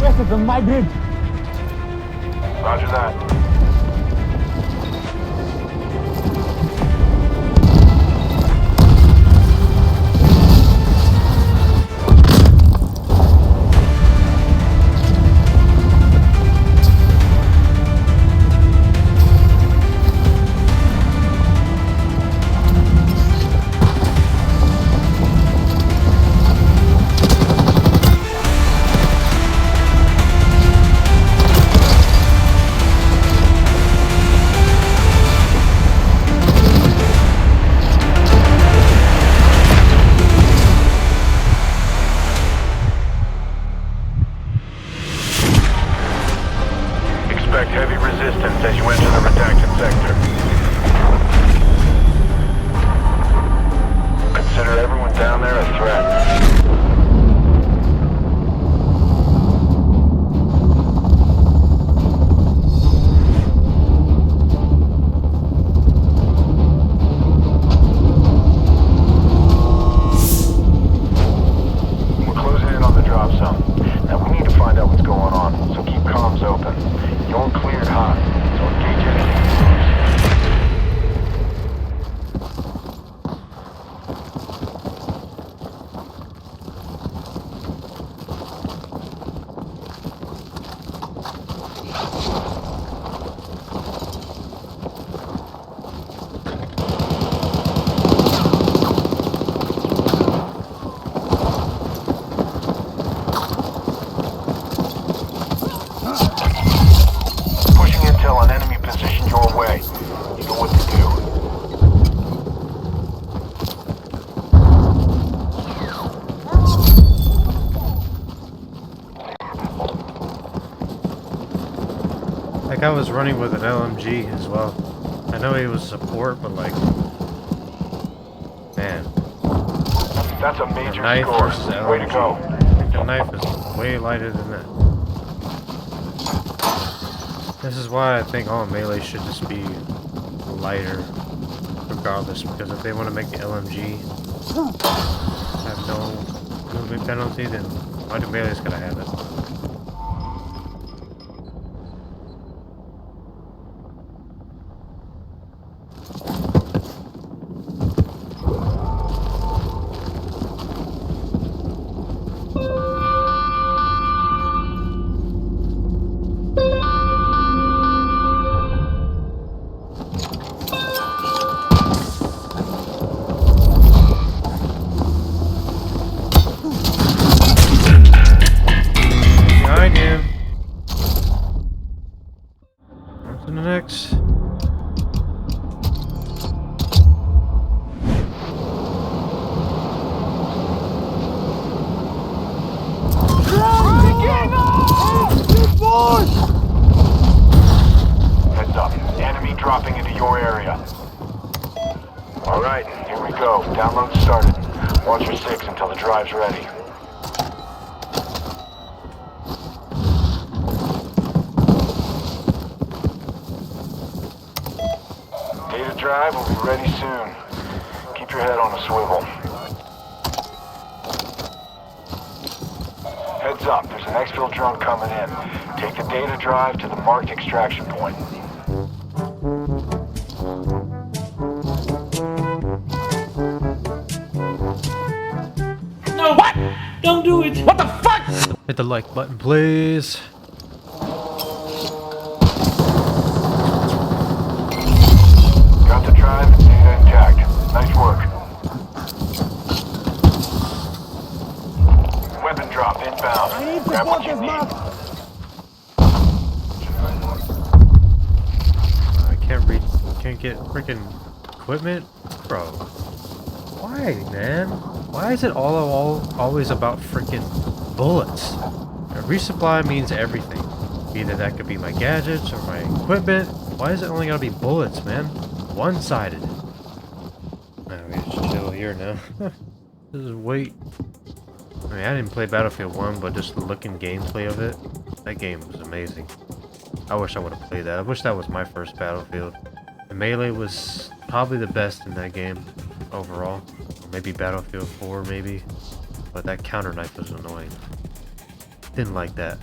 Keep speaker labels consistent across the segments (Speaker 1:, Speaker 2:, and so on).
Speaker 1: west of my bridge.
Speaker 2: Roger that. Expect heavy resistance as you enter the redacted sector. Consider everyone down there a threat. We're closing in on the drop zone. Now we need to find out what's going on, so keep comms open. You're cleared hot, so engage anything an enemy position your way. You know what to do.
Speaker 3: Like I was running with an LMG as well. I know he was support, but like, man.
Speaker 2: That's a major
Speaker 3: knife
Speaker 2: score.
Speaker 3: versus LMG.
Speaker 2: Way to go.
Speaker 3: I think the knife is way lighter than that. This is why I think all melee should just be lighter, regardless, because if they want to make the LMG have no movement penalty, then why do melee's gotta have it?
Speaker 2: Heads up. Enemy dropping into your area. Alright, here we go. Download started. Watch your 6 until the drive's ready. Data drive will be ready soon. Keep your head on a swivel. Heads up, there's an exfil drone coming in. Take the data drive to the marked extraction point.
Speaker 1: No! What? Don't do it! What the fuck?
Speaker 3: Hit the like button, please.
Speaker 2: Got the drive and data intact. Nice work. Weapon drop inbound.
Speaker 1: I need
Speaker 2: Grab what you
Speaker 1: supporters,
Speaker 2: need.
Speaker 1: Mark.
Speaker 3: Can't get freaking equipment, bro. Why, man? Why is it always about freaking bullets? A resupply means everything. Either that could be my gadgets or my equipment. Why is it only gotta be bullets, man? One-sided. Alright, we just chill here now. Just wait. I mean, I didn't play Battlefield 1, but just the looking gameplay of it, that game was amazing. I wish I would have played that. I wish that was my first Battlefield. The melee was probably the best in that game overall. Or maybe Battlefield 4, maybe. But that counter knife was annoying. Didn't like that.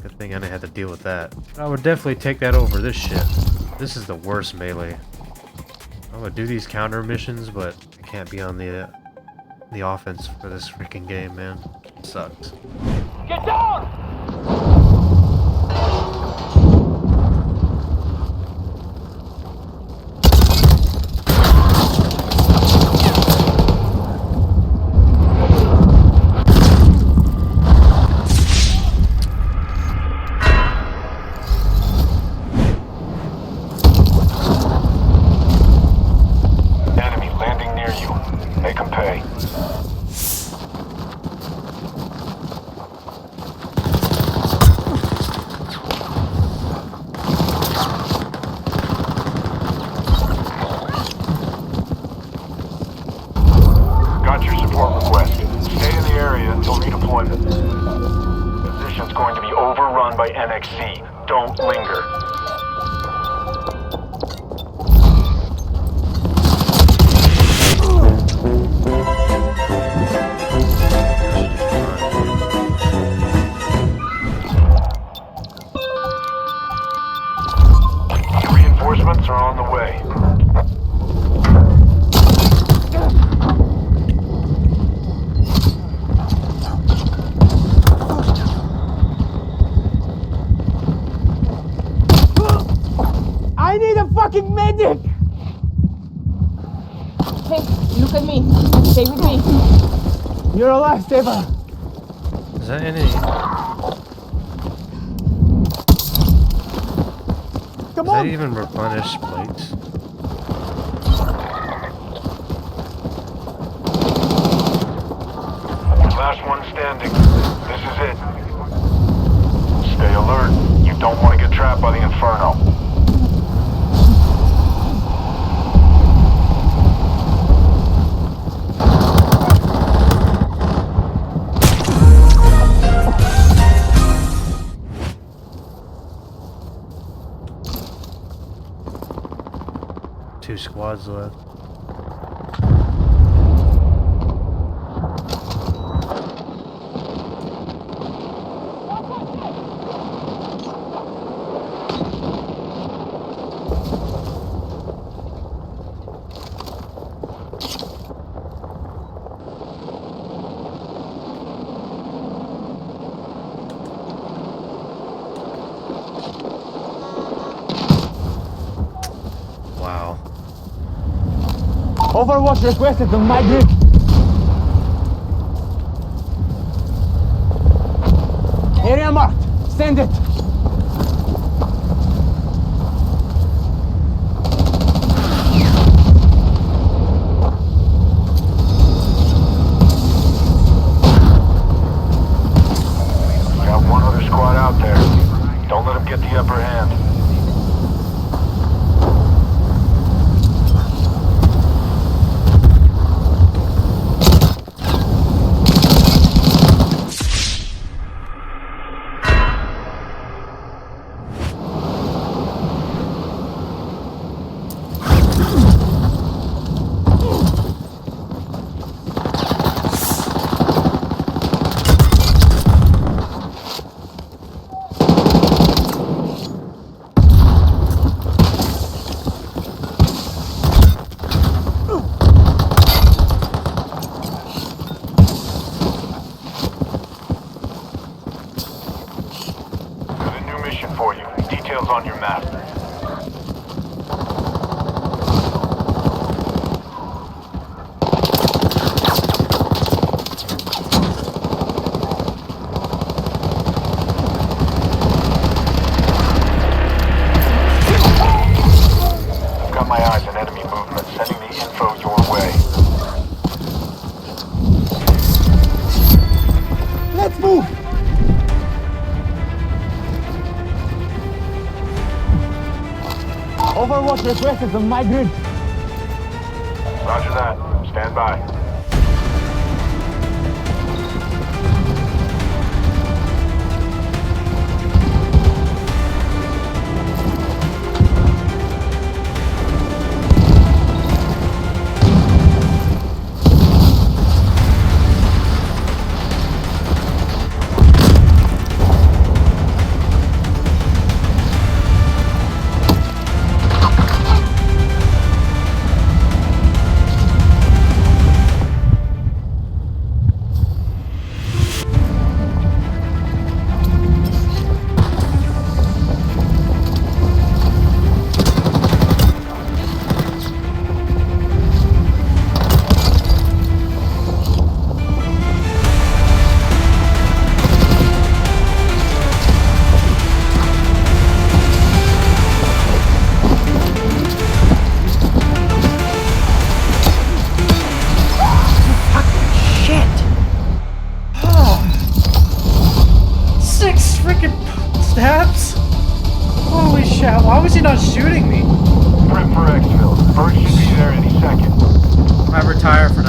Speaker 3: Good thing I didn't have to deal with that. I would definitely take that over this shit. This is the worst melee. I would do these counter missions, but I can't be on the offense for this freaking game, man. It sucks.
Speaker 1: Get down!
Speaker 2: Enemy landing near you. Make them pay. Got your support request. Stay in the area until redeployment. Position's going to be overrun by NXC. Don't linger. Reinforcements are on the way.
Speaker 1: I need a fucking medic!
Speaker 4: Hey, look at me. Stay with me.
Speaker 1: You're a lifesaver!
Speaker 3: Is that any...
Speaker 1: Come
Speaker 3: Does that
Speaker 1: on!
Speaker 3: even replenish plates?
Speaker 2: Last one standing. This is it. Stay alert. You don't want to get trapped by the Inferno.
Speaker 3: Two squads left. Wow.
Speaker 1: Overwatch requested on my grid. Area marked. Send it.
Speaker 2: Got one other squad out there. Don't let them get the upper hand. Got a new mission for you. Details on your map. I've got my eyes on enemy movement, sending the info your way.
Speaker 1: Let's move! Overwatch requested on my grid.
Speaker 2: Roger that. Stand by.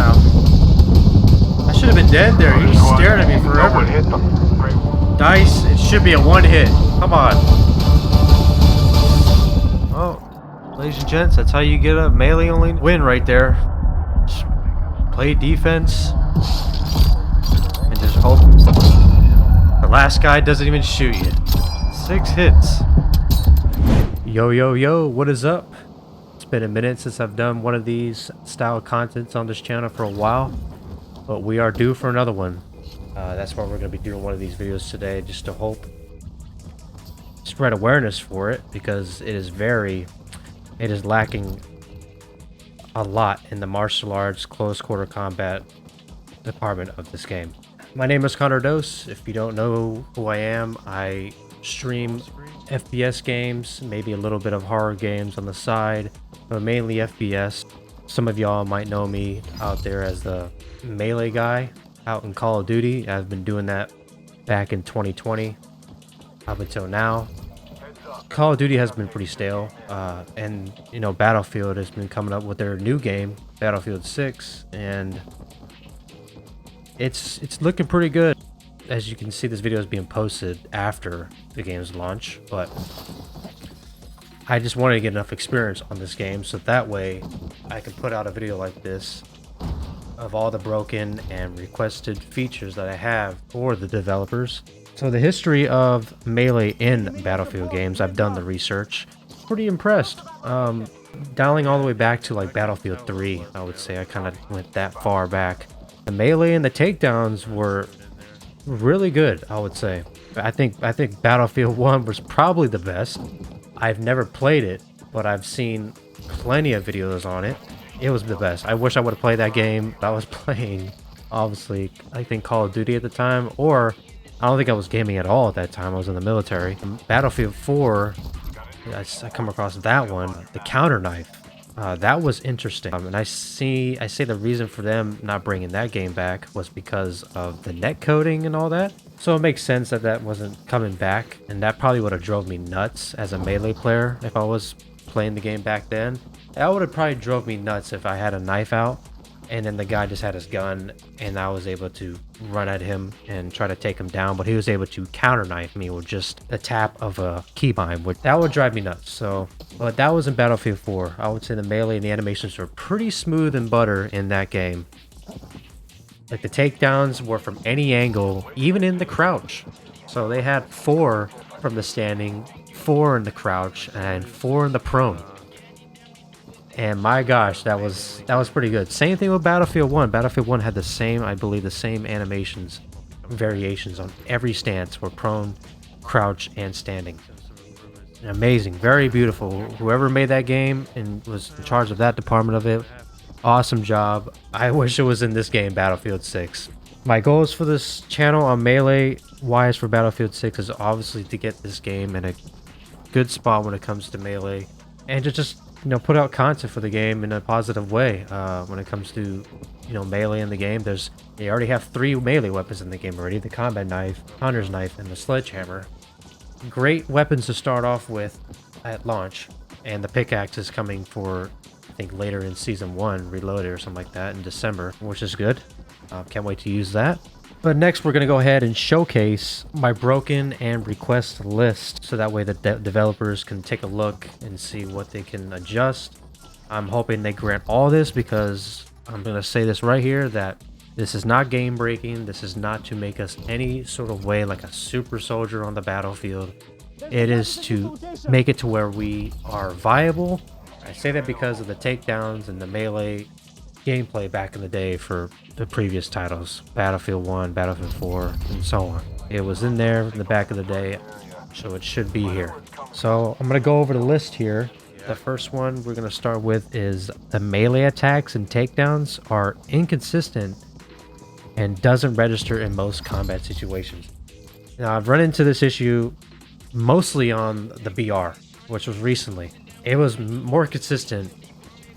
Speaker 3: now. I should have been dead there. He was staring at me
Speaker 2: No
Speaker 3: forever.
Speaker 2: one hit them. Great.
Speaker 3: Dice, it should be a one hit. Come on. Oh, ladies and gents, that's how you get a melee only win right there. Just play defense and just hope the last guy doesn't even shoot you. 6 hits. Yo, yo, yo, what is up? It's been a minute since I've done one of these style contents on this channel for a while, but we are due for another one. That's why we're going to be doing one of these videos today, just to hope spread awareness for it, because it is lacking a lot in the martial arts close quarter combat department of this game. My name is ConnerDose. If you don't know who I am, I stream FPS games, maybe a little bit of horror games on the side, but mainly FPS. Some of y'all might know me out there as the melee guy out in Call of Duty. I've been doing that back in 2020 up until now. Call of Duty has been pretty stale, and you know, Battlefield has been coming up with their new game, Battlefield 6, and it's looking pretty good. As you can see, this video is being posted after the game's launch, but I just wanted to get enough experience on this game so that way I can put out a video like this of all the broken and requested features that I have for the developers. So the history of melee in Battlefield games, I've done the research. Pretty impressed. Dialing all the way back to like Battlefield 3, I would say I kind of went that far back. The melee and the takedowns were really good, I would say. I think Battlefield 1 was probably the best. I've never played it, but I've seen plenty of videos on it. It was the best. I wish I would have played that game. I was playing, obviously, I think Call of Duty at the time, or I don't think I was gaming at all at that time. I was in the military. Battlefield 4, I come across that one, the counter knife. That was interesting. And I say the reason for them not bringing that game back was because of the net coding and all that. So it makes sense that that wasn't coming back, and that probably would have drove me nuts as a melee player if I was playing the game back then. That would have probably drove me nuts if I had a knife out and then the guy just had his gun and I was able to run at him and try to take him down, but he was able to counter knife me with just a tap of a keybind, which that would drive me nuts. So, but that was in Battlefield 4. I would say the melee and the animations were pretty smooth and butter in that game. Like the takedowns were from any angle, even in the crouch. So they had 4 from the standing, 4 in the crouch, and 4 in the prone. And my gosh, that was pretty good. Same thing with Battlefield 1. Battlefield 1 had the same, I believe, the same animations, variations on every stance for prone, crouch, and standing. Amazing, very beautiful. Whoever made that game and was in charge of that department of it, awesome job. I wish it was in this game, Battlefield 6. My goals for this channel on melee wise for Battlefield 6 is obviously to get this game in a good spot when it comes to melee, and to just, you know, put out content for the game in a positive way. When it comes to, you know, melee in the game, they already have 3 melee weapons in the game already: the combat knife, hunter's knife, and the sledgehammer. Great weapons to start off with at launch, and the pickaxe is coming for, I think, later in season 1 reloaded or something like that in December, which is good. Can't wait to use that. But next we're going to go ahead and showcase my broken and request list, so that way the developers can take a look and see what they can adjust. I'm hoping they grant all this, because I'm going to say this right here, that this is not game breaking. This is not to make us any sort of way like a super soldier on the battlefield. It is to make it to where we are viable. I say that because of the takedowns and the melee gameplay back in the day for the previous titles, Battlefield 1, Battlefield 4, and so on. It was in there in the back of the day, so it should be here. So I'm going to go over the list here. The first one we're going to start with is the melee attacks and takedowns are inconsistent and doesn't register in most combat situations. Now, I've run into this issue mostly on the BR, which was recently. It was more consistent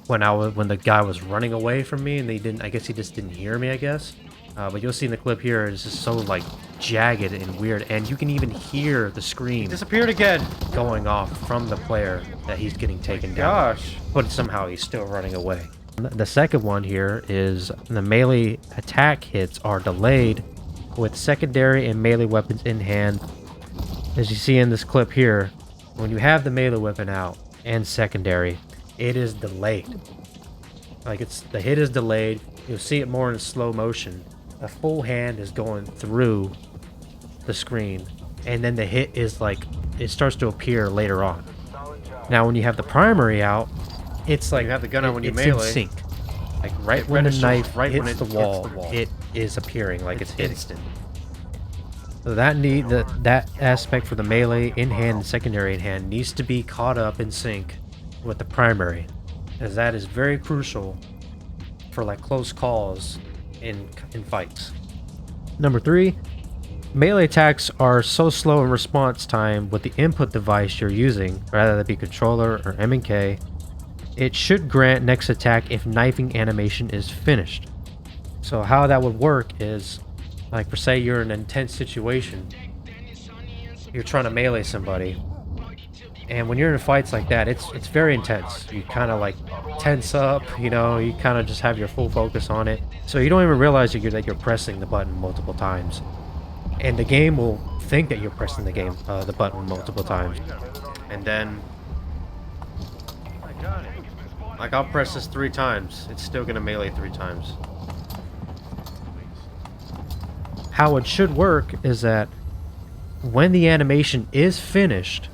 Speaker 3: when the guy was running away from me, and I guess he just didn't hear me, I guess. But you'll see in the clip here, it's just so like jagged and weird, and you can even hear the scream. He disappeared again, going off from the player that he's getting taken down. Gosh! But somehow he's still running away. The second one here is the melee attack hits are delayed with secondary and melee weapons in hand. As you see in this clip here, when you have the melee weapon out and secondary, it is delayed. Like the hit is delayed. You'll see it more in slow motion. A full hand is going through the screen, and then the hit is like, it starts to appear later on. Now when you have the primary out, it's like
Speaker 5: you have the gun on when you
Speaker 3: it's
Speaker 5: melee.
Speaker 3: in sync. Like right
Speaker 5: It
Speaker 3: when the
Speaker 5: registers
Speaker 3: knife
Speaker 5: right when
Speaker 3: hits
Speaker 5: it
Speaker 3: the wall,
Speaker 5: hits the wall.
Speaker 3: it is appearing like it's hitting.
Speaker 5: instant.
Speaker 3: So that aspect for the melee in hand and secondary in hand needs to be caught up in sync with the primary, as that is very crucial for like close calls in fights. Number 3, melee attacks are so slow in response time with the input device you're using, rather that be controller or M&K. It should grant next attack if knifing animation is finished. So how that would work is, like, for say you're in an intense situation, you're trying to melee somebody, and when you're in fights like that, it's very intense. You kind of like tense up, you know, you kind of just have your full focus on it, so you don't even realize that you're pressing the button multiple times, and the game will think that you're pressing the button multiple times, and then like I'll press this 3 times, it's still gonna melee 3 times. How it should work is that when the animation is finished,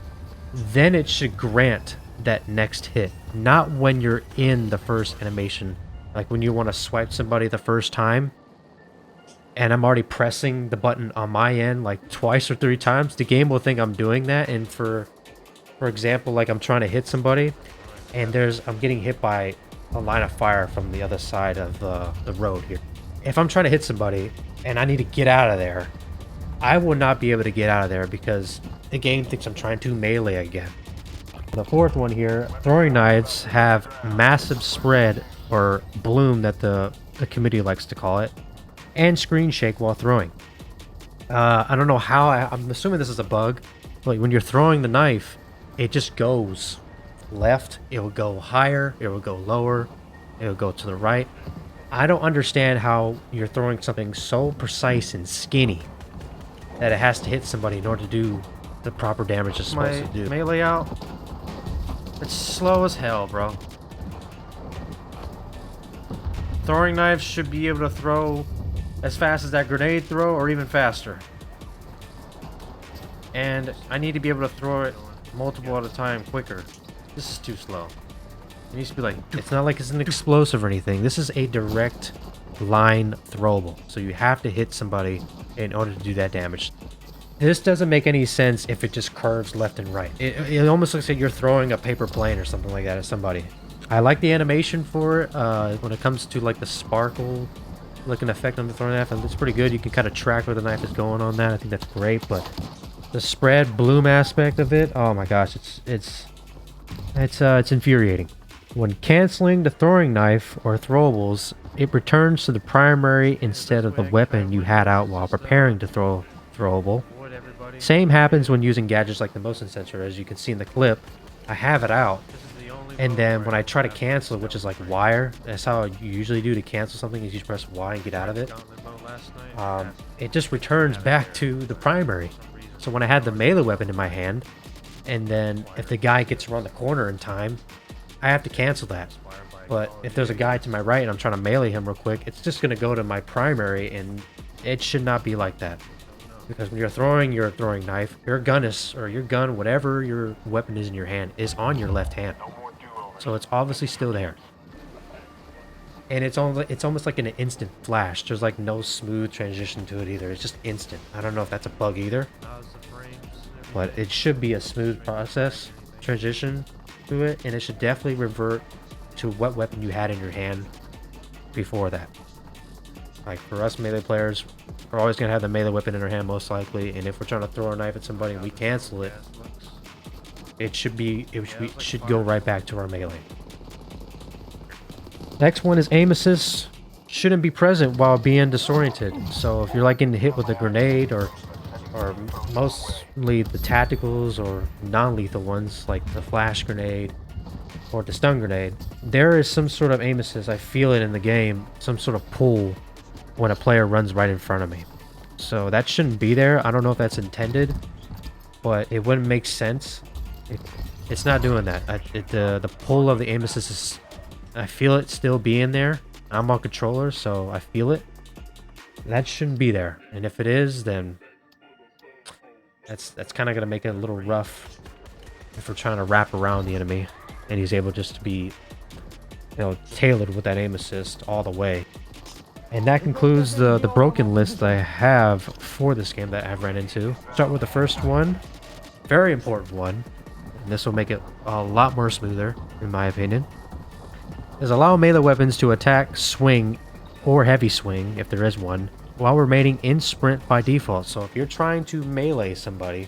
Speaker 3: then it should grant that next hit, not when you're in the first animation. Like when you want to swipe somebody the first time and I'm already pressing the button on my end like twice or 3 times, the game will think I'm doing that. And for example, like I'm trying to hit somebody and I'm getting hit by a line of fire from the other side of the road here. If I'm trying to hit somebody and I need to get out of there, I will not be able to get out of there because the game thinks I'm trying to melee again. The fourth one here, throwing knives have massive spread, or bloom that the committee likes to call it, and screen shake while throwing. I don't know how, I'm assuming this is a bug, but when you're throwing the knife, it just goes left, it will go higher, it will go lower, it will go to the right. I don't understand how you're throwing something so precise and skinny that it has to hit somebody in order to do the proper damage it's supposed to do.
Speaker 5: Melee out. It's slow as hell, bro. Throwing knives should be able to throw as fast as that grenade throw, or even faster. And I need to be able to throw it multiple at a time quicker. This is too slow. It needs to be like...
Speaker 3: It's not like it's an explosive or anything. This is a direct line throwable. So you have to hit somebody in order to do that damage. This doesn't make any sense if it just curves left and right. It almost looks like you're throwing a paper plane or something like that at somebody. I like the animation for it when it comes to like the sparkle looking effect on the throwing knife. It's pretty good. You can kind of track where the knife is going on that. I think that's great. But the spread bloom aspect of it, oh my gosh, it's infuriating. When canceling the throwing knife or throwables, it returns to the primary instead of the weapon you had out while preparing to throw throwable. Same happens when using gadgets like the motion sensor. As you can see in the clip, I have it out, and then when I try to cancel it, which is like wire, that's how you usually do to cancel something, is you just press Y and get out of it. It just returns back to the primary. So when I had the melee weapon in my hand, and then if the guy gets around the corner in time, I have to cancel that. But if there's a guy to my right and I'm trying to melee him real quick, it's just going to go to my primary, and it should not be like that. Because when you're throwing your throwing knife, your gun, whatever your weapon is in your hand, is on your left hand. So it's obviously still there. And it's almost like an instant flash. There's like no smooth transition to it either. It's just instant. I don't know if that's a bug either. But it should be a smooth process transition to it, and it should definitely revert to what weapon you had in your hand before that. Like for us melee players, we're always going to have the melee weapon in our hand most likely, and if we're trying to throw a knife at somebody and we cancel it, it should go right back to our melee. Next one is aim assist shouldn't be present while being disoriented. So if you're like getting hit with a grenade or mostly the tacticals or non-lethal ones like the flash grenade, or the stun grenade, there is some sort of aim assist. I feel it in the game, some sort of pull when a player runs right in front of me. So that shouldn't be there. I don't know if that's intended, but it wouldn't make sense. It's not doing that. The pull of the aim assist is, I feel it still being there. I'm on controller, so I feel it. That shouldn't be there. And if it is, then that's kind of going to make it a little rough if we're trying to wrap around the enemy and he's able just to be, tailored with that aim assist all the way. And that concludes the broken list that I have for this game that I've ran into. Start with the first one. Very important one. And this will make it a lot more smoother, in my opinion. Is allow melee weapons to attack, swing, or heavy swing, if there is one, while remaining in sprint by default. So if you're trying to melee somebody,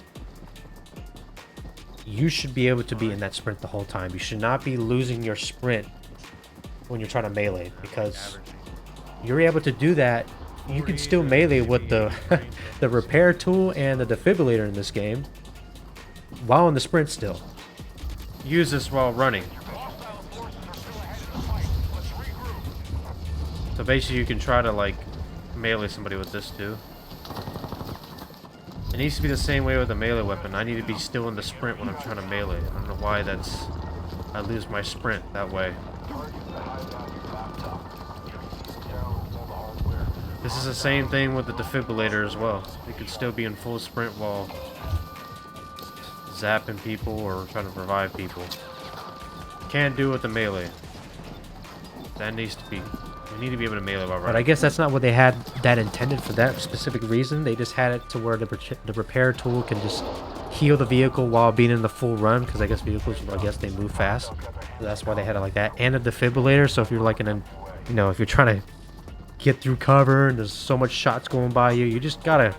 Speaker 3: you should be able to be in that sprint the whole time. You should not be losing your sprint when you're trying to melee, because you're able to do that. You can still melee with the the repair tool and the defibrillator in this game while in the sprint still.
Speaker 5: Use this while running. So basically you can try to like melee somebody with this too. It needs to be the same way with a melee weapon. I need to be still in the sprint when I'm trying to melee. I don't know why I lose my sprint that way. This is the same thing with the defibrillator as well. You could still be in full sprint while zapping people or trying to revive people. Can't do it with the melee. That needs to be... We need to be able to melee while running.
Speaker 3: But I guess that's not what they had that intended for that specific reason. They just had it to where the repair tool can just heal the vehicle while being in the full run, because I guess vehicles, they move fast. So that's why they had it like that. And a defibrillator, so if you're like if you're trying to get through cover and there's so much shots going by you, you just gotta,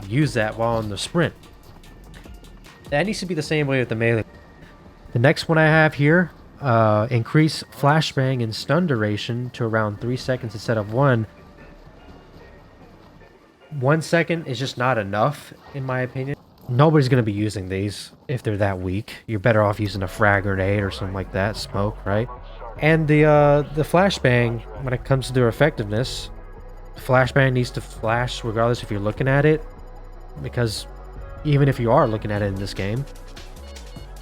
Speaker 3: use that while in the sprint. That needs to be the same way with the melee. The next one I have here, increase flashbang and stun duration to around 3 seconds instead of 1. 1 second is just not enough, in my opinion. Nobody's going to be using these if they're that weak. You're better off using a frag grenade or something like that, smoke, right? And the flashbang, when it comes to their effectiveness, flashbang needs to flash regardless if you're looking at it, because even if you are looking at it in this game,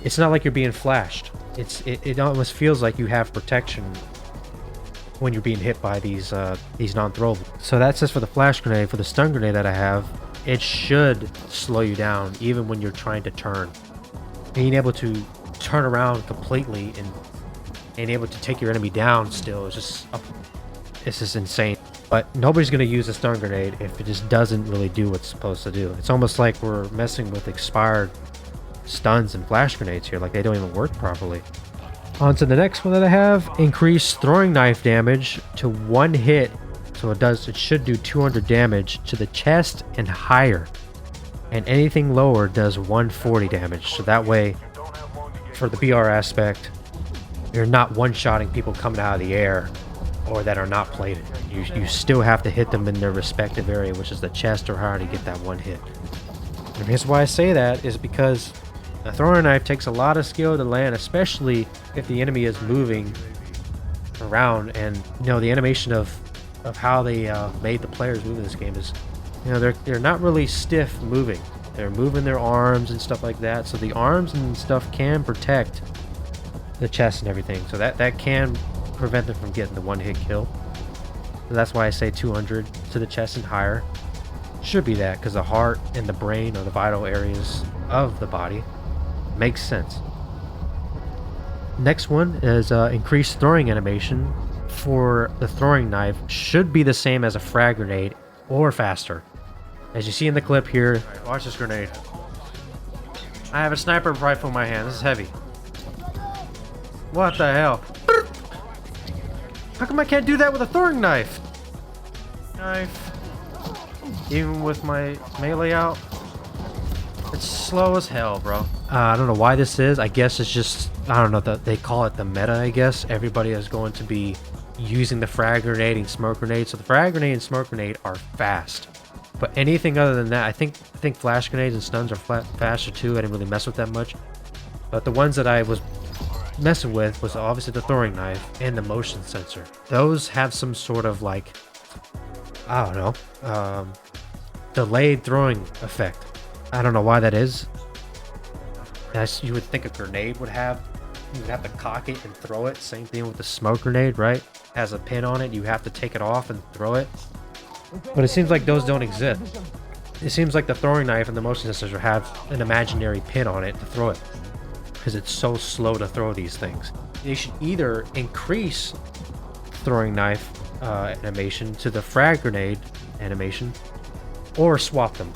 Speaker 3: it's not like you're being flashed. It almost feels like you have protection when you're being hit by these non-throwables. So that's just for the flash grenade. For the stun grenade that I have, it should slow you down even when you're trying to turn. Being able to turn around completely and able to take your enemy down still is just insane. But nobody's going to use a stun grenade if it just doesn't really do what it's supposed to do. It's almost like we're messing with expired stuns and flash grenades here, like they don't even work properly. On to the next one that I have, increase throwing knife damage to 1 hit. So it should do 200 damage to the chest and higher. And anything lower does 140 damage. So that way, for the BR aspect, you're not one-shotting people coming out of the air or that are not plated. You still have to hit them in their respective area, which is the chest or higher, to get that 1 hit. And the reason why I say that is because a throwing knife takes a lot of skill to land, especially if the enemy is moving around. And the animation of how they made the players move in this game is, they're not really stiff moving. They're moving their arms and stuff like that. So the arms and stuff can protect the chest and everything. So that can prevent them from getting the 1-hit kill. So that's why I say 200 to the chest and higher. Should be that, because the heart and the brain are the vital areas of the body. Makes sense. Next one is increased throwing animation for the throwing knife. Should be the same as a frag grenade or faster. As you see in the clip here.
Speaker 5: Watch this grenade. I have a sniper rifle in my hand. This is heavy. What the hell? How come I can't do that with a throwing knife? Even with my melee out? It's slow as hell, bro.
Speaker 3: I don't know why this is. I guess it's just, I don't know, they call it the meta, I guess. Everybody is going to be using the frag grenade and smoke grenade. So the frag grenade and smoke grenade are fast. But anything other than that, I think flash grenades and stuns are faster too. I didn't really mess with that much. But the ones that I was messing with was obviously the throwing knife and the motion sensor. Those have some sort of like, I don't know, delayed throwing effect. I don't know why that is. As you would think a grenade would have. You would have to cock it and throw it. Same thing with the smoke grenade, right? Has a pin on it. You have to take it off and throw it. But it seems like those don't exist. It seems like the throwing knife and the motion sensor have an imaginary pin on it to throw it. Because it's so slow to throw these things. They should either increase throwing knife animation to the frag grenade animation, or swap them.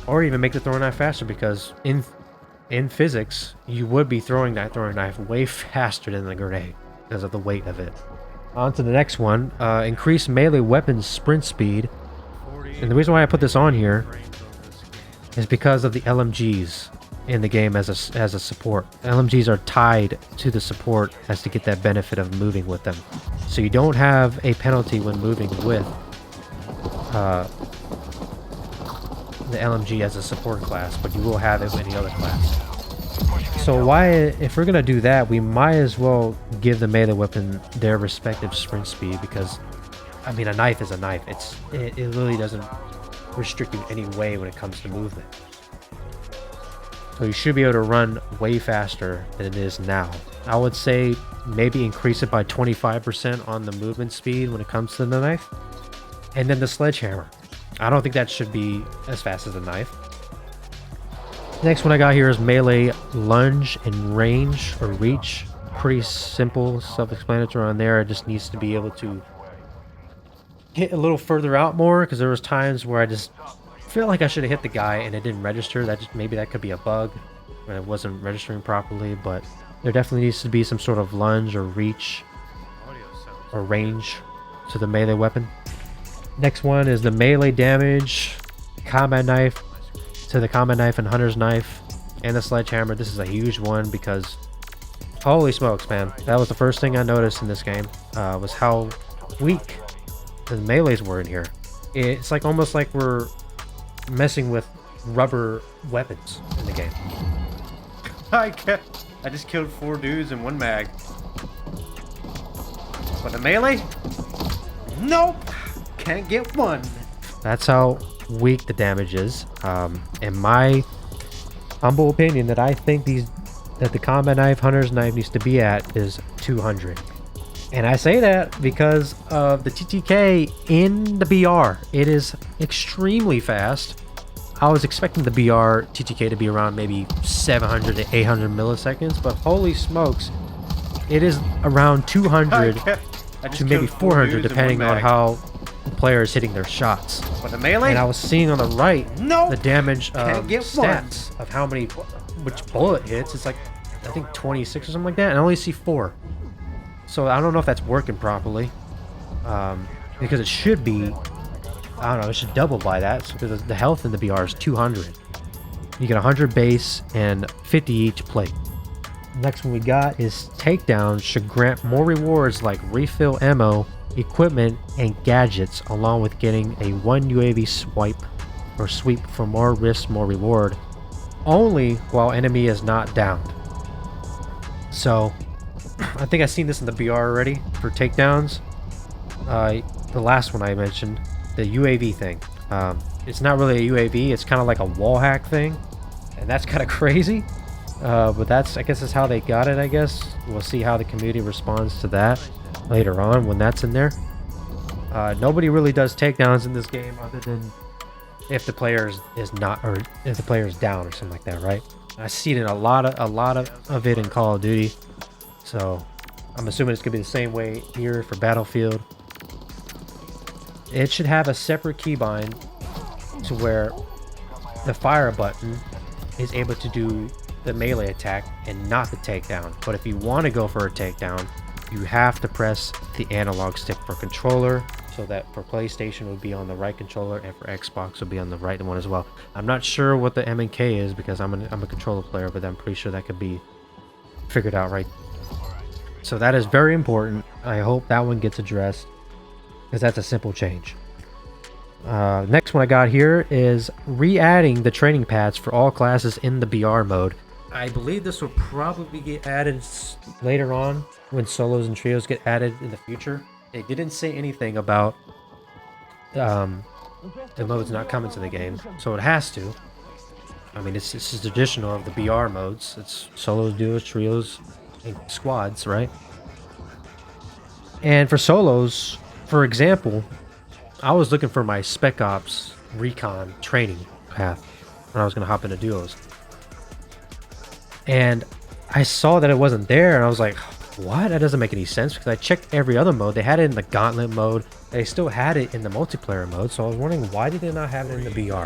Speaker 3: Or even make the throwing knife faster, because in physics, you would be throwing that throwing knife way faster than the grenade because of the weight of it. On to the next one. Increase melee weapon sprint speed. And the reason why I put this on here is because of the LMGs in the game as a support. LMGs are tied to the support as to get that benefit of moving with them. So you don't have a penalty when moving with the LMG as a support class, but you will have it with any other class. So why, if we're gonna do that, we might as well give the melee weapon their respective sprint speed, because I mean, a knife is a knife. It really doesn't restrict you in any way when it comes to movement. So you should be able to run way faster than it is now. I would say maybe increase it by 25% on the movement speed when it comes to the knife. And then the sledgehammer. I don't think that should be as fast as the knife. Next one I got here is melee lunge and range or reach. Pretty simple, self-explanatory on there. It just needs to be able to hit a little further out more, because there was times where I just feel like I should have hit the guy and it didn't register. Maybe that could be a bug when it wasn't registering properly, but there definitely needs to be some sort of lunge or reach or range to the melee weapon. Next one is the melee damage, combat knife to the combat knife and hunter's knife, and the sledgehammer. This is a huge one because holy smokes, man. That was the first thing I noticed in this game, was how weak the melees were in here. It's like almost like we're messing with rubber weapons in the game.
Speaker 5: I just killed 4 dudes in 1 mag. But the melee? Nope! Can't get one.
Speaker 3: That's how weak the damage is. In my humble opinion, that I think that the combat knife, hunter's knife needs to be at is 200. And I say that because of the TTK in the BR. It is extremely fast. I was expecting the BR TTK to be around maybe 700 to 800 milliseconds, but holy smokes, it is around 200 to maybe 400 depending on how the player is hitting their shots.
Speaker 5: But the melee?
Speaker 3: And I was seeing on the right the damage
Speaker 5: get
Speaker 3: stats of how many, which bullet hits. It's like, I think 26 or something like that, and I only see 4. So I don't know if that's working properly, because it should be, I don't know, it should double by that, because the health in the BR is 200. You get 100 base and 50 each plate. Next one we got is takedowns should grant more rewards like refill ammo, equipment, and gadgets, along with getting a 1 UAV swipe or sweep for more risk, more reward, only while enemy is not downed. So I think I've seen this in the BR already for takedowns. The last one I mentioned, the UAV thing. It's not really a UAV, it's kind of like a wall hack thing, and that's kind of crazy. But that's, I guess, is how they got it, I guess. We'll see how the community responds to that later on when that's in there. Nobody really does takedowns in this game other than if the player is not, or if the player is down or something like that, right? I see it in a lot of it in Call of Duty. So I'm assuming it's gonna be the same way here for Battlefield. It should have a separate keybind to where the fire button is able to do the melee attack and not the takedown. But if you want to go for a takedown, you have to press the analog stick for controller, so that for PlayStation would be on the right controller and for Xbox would be on the right one as well. I'm not sure what the M and K is because I'm a controller player, but I'm pretty sure that could be figured out right. So that is very important. I hope that one gets addressed, because that's a simple change. Next one I got here is re-adding the training pads for all classes in the BR mode. I believe this will probably get added later on when solos and trios get added in the future. They didn't say anything about the modes not coming to the game, so it has to. I mean, this is traditional of the BR modes. It's solos, duos, trios, and squads, right? And for solos, for example, I was looking for my Spec Ops Recon training path when I was going to hop into duos. And I saw that it wasn't there, and I was like, what? That doesn't make any sense, because I checked every other mode. They had it in the Gauntlet mode. They still had it in the multiplayer mode, so I was wondering, why did they not have it in the BR?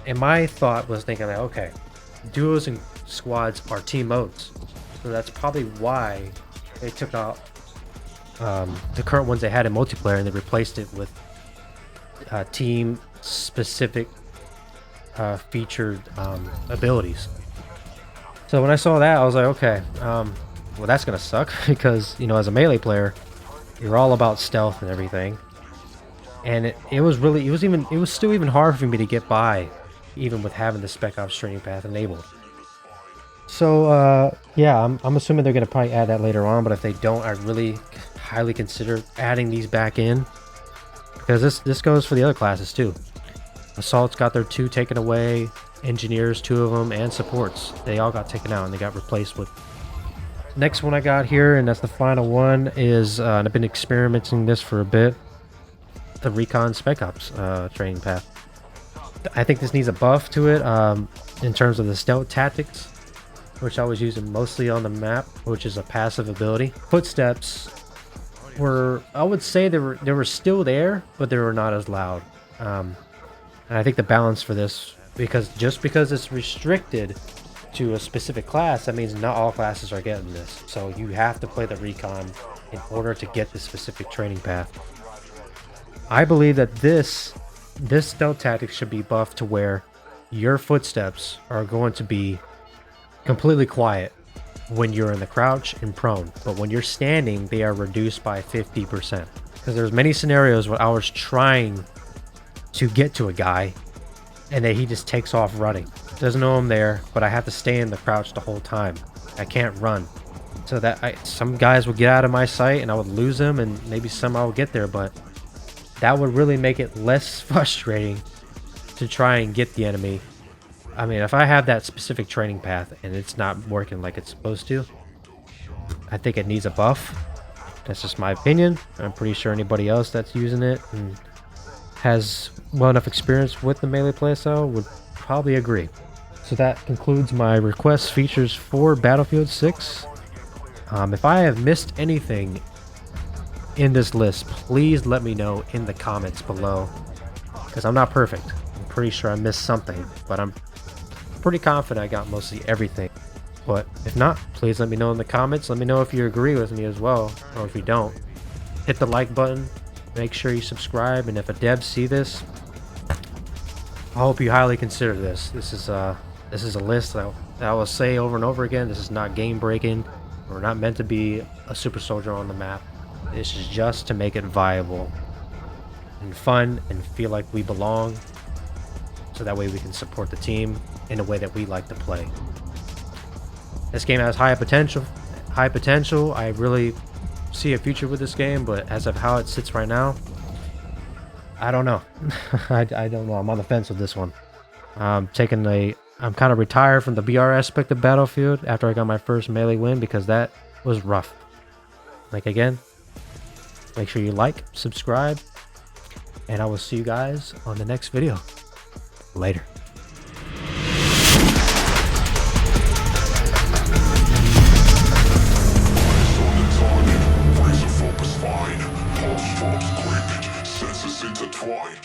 Speaker 3: And my thought was thinking that, okay, duos and squads are team modes. So that's probably why they took out the current ones they had in multiplayer and they replaced it with team-specific featured abilities. So when I saw that, I was like, okay, well, that's gonna suck because, you know, as a melee player, you're all about stealth and everything. And it was still even hard for me to get by, even with having the Spec Ops training path enabled. So yeah, I'm assuming they're gonna probably add that later on, but if they don't, I really highly consider adding these back in, because this goes for the other classes too. Assault's got their 2 taken away, engineers 2 of them, and supports. They all got taken out and they got replaced with. Next one I got here, and that's the final one, is and I've been experimenting this for a bit, the Recon Spec Ops training path. I think this needs a buff to it in terms of the stealth tactics, which I was using mostly on the map, which is a passive ability. Footsteps were, I would say they were still there, but they were not as loud. And I think the balance for this, because it's restricted to a specific class, that means not all classes are getting this. So you have to play the Recon in order to get the specific training path. I believe that this stealth tactic should be buffed to where your footsteps are going to be completely quiet when you're in the crouch and prone, but when you're standing, they are reduced by 50%. Because there's many scenarios where I was trying to get to a guy and then he just takes off running. Doesn't know I'm there, but I have to stay in the crouch the whole time. I can't run. So that some guys would get out of my sight and I would lose them, and maybe some I would get there, but that would really make it less frustrating to try and get the enemy. I mean, if I have that specific training path and it's not working like it's supposed to, I think it needs a buff. That's just my opinion. I'm pretty sure anybody else that's using it and has well enough experience with the melee playstyle would probably agree. So that concludes my request features for Battlefield 6. If I have missed anything in this list, please let me know in the comments below, because I'm not perfect. I'm pretty sure I missed something, but I'm pretty confident I got mostly everything. But if not, please let me know in the comments. Let me know if you agree with me as well, or if you don't. Hit the like button, make sure you subscribe, and if a dev see this, I hope you highly consider this. This is a list that I will say over and over again. This is not game breaking. We're not meant to be a super soldier on the map. This is just to make it viable and fun and feel like we belong, so that way we can support the team in a way that we like to play. This game has high potential. I really see a future with this game, but as of how it sits right now, I don't know. I don't know. I'm on the fence with this one. I'm kind of retired from the BR aspect of Battlefield after I got my first melee win, because that was rough. Like, again, make sure you like, subscribe, and I will see you guys on the next video. Later.
Speaker 6: Focus fine, pulse strong, quick, senses intertwined.